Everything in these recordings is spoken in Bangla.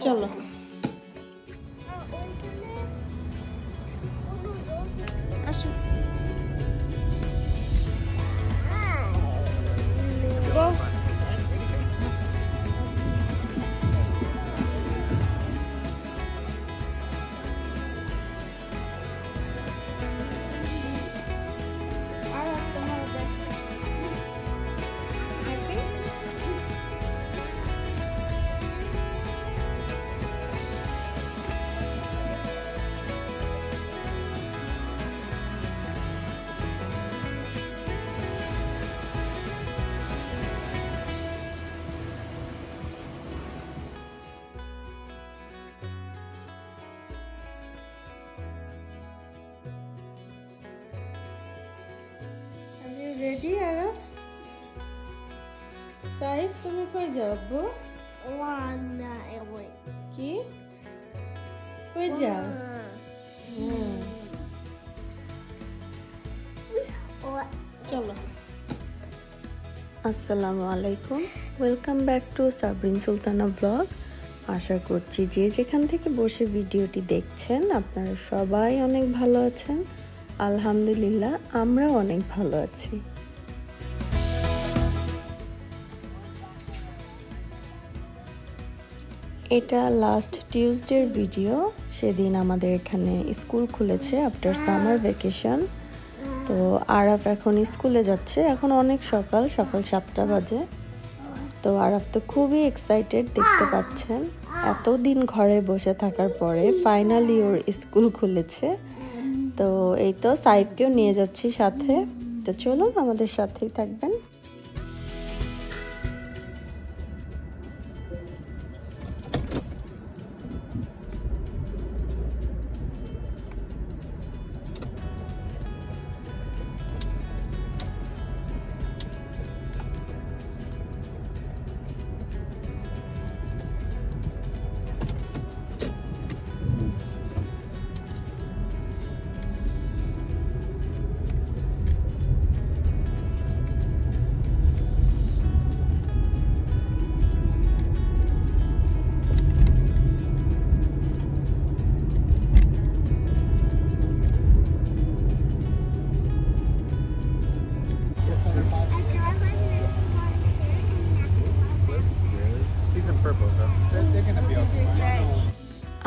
চলো আসো রেডি আর সাইফ তুমি কই যাও আব্বু কি কই যাও চলো আসসালামু আলাইকুম welcome back to Sabrin Sultana blog আশা করছি যে যেখান থেকে বসে ভিডিওটি দেখছেন আপনারা সবাই অনেক ভালো আছেন আলহামদুলিল্লাহ আমরাও অনেক ভালো আছি এটা লাস্ট টিউসডের ভিডিও সেদিন আমাদের এখানে স্কুল খুলেছে আফটার সামার ভ্যাকেশন তো আরাফ এখন স্কুলে যাচ্ছে এখন অনেক সকাল 7টা বাজে তো আরাফ তো খুবই এক্সাইটেড দেখতে পাচ্ছেন এতদিন ঘরে বসে থাকার পরে ফাইনালি ওর স্কুল খুলেছে তো এই তো সাইফকেও নিয়ে যাচ্ছি সাথে তো চলুন আমাদের সাথেই থাকবেন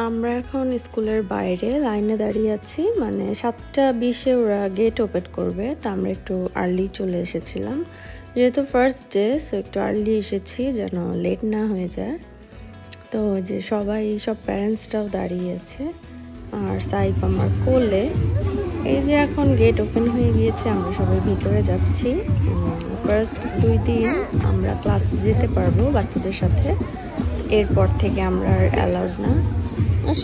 আমরা এখন স্কুলের বাইরে লাইনে দাঁড়িয়ে আছি মানে 7:20 ওরা গেট ওপেন করবে তো আমরা একটু আর্লি চলে এসেছিলাম যেহেতু ফার্স্ট ডে সো একটু আর্লি এসেছি যেন লেট না হয়ে যায় তো যে সব প্যারেন্টসরাও দাঁড়িয়ে আছে আর সাইফ আমার কোলে এই যে এখন গেট ওপেন হয়ে গিয়েছে আমরা সবাই ভিতরে যাচ্ছি ফার্স্ট 2 দিন আমরা ক্লাসে যেতে পারবো বাচ্চাদের সাথে এরপর থেকে আমরা আর অ্যালাউড না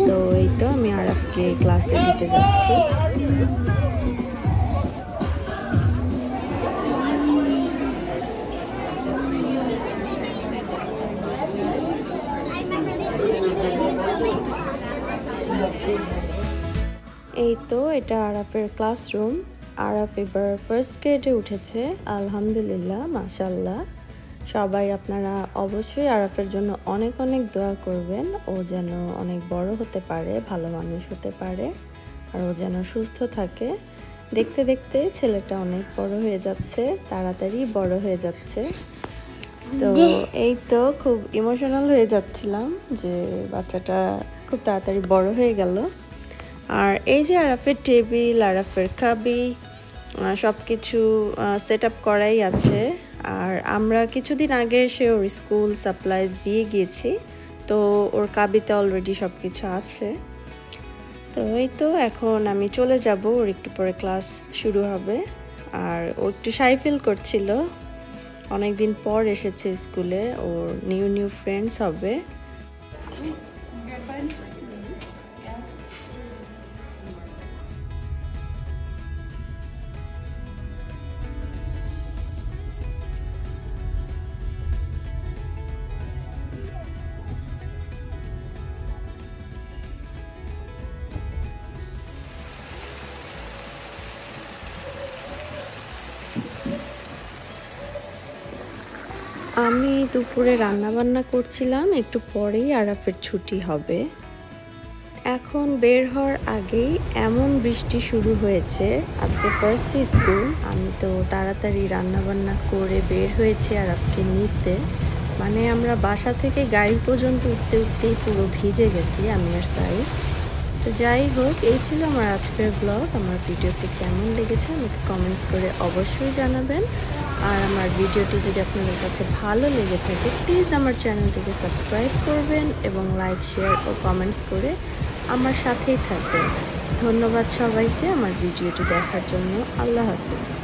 তো এই তো আমি আরাফকে ক্লাসে দিতে যাচ্ছি এই তো এটা আরাফের ক্লাসরুম আরাফ এবার ফার্স্ট গ্রেডে উঠেছে আলহামদুলিল্লাহ মাশাআল্লাহ সবাই আপনারা অবশ্যই আরাফের জন্য অনেক অনেক দোয়া করবেন ও যেন অনেক বড় হতে পারে ভালো মানুষ হতে পারে আর ও যেন সুস্থ থাকে দেখতে দেখতে ছেলেটা অনেক বড় হয়ে যাচ্ছে তাড়াতাড়ি বড় হয়ে যাচ্ছে তো এই তো খুব ইমোশনাল হয়ে যাচ্ছিলাম যে বাচ্চাটা খুব তাড়াতাড়ি বড় হয়ে গেল আর এই যে আরাফের টেবিল আরাফের কাবি সব কিছু সেট আপ করাই আছে আর আমরা কিছুদিন আগে এসে ওর স্কুল সাপ্লাইজ দিয়ে গিয়েছি তো ওর কাবিতে অলরেডি সব কিছু আছে তো এই তো এখন আমি চলে যাব ওর একটু পরে ক্লাস শুরু হবে আর ও একটু শাই ফিল করছিল অনেকদিন পর এসেছে স্কুলে ওর নিউ ফ্রেন্ডস হবে আমি দুপুরে রান্না বান্না করছিলাম, একটু পরেই আরাফের ছুটি হবে। এখন বের হওয়ার আগেই এমন বৃষ্টি শুরু হয়েছে, আজকে ফার্স্ট ডে স্কুল। আমি তো তাড়াতাড়ি রান্না বান্না করে বের হয়েছি আরাফকে নিতে। মানে আমরা বাসা থেকে গাড়ি পর্যন্ত উঠতে উঠতেই পুরো ভিজে গেছি আমি আর সাইফ। তো যাই হোক, এই ছিল আমার আজকের ব্লগ। আমার ভিডিওটি কেমন লেগেছে আমাকে কমেন্টস করে অবশ্যই জানাবেন। আর আমার ভিডিওটি যদি আপনাদের কাছে ভালো লেগে থাকে প্লিজ আমার চ্যানেলটিকে সাবস্ক্রাইব করবেন এবং লাইক, শেয়ার ও কমেন্টস করে আমার সাথেই থাকবেন। ধন্যবাদ সবাইকে আমার ভিডিওটি দেখার জন্য। আল্লাহ হাফেজ।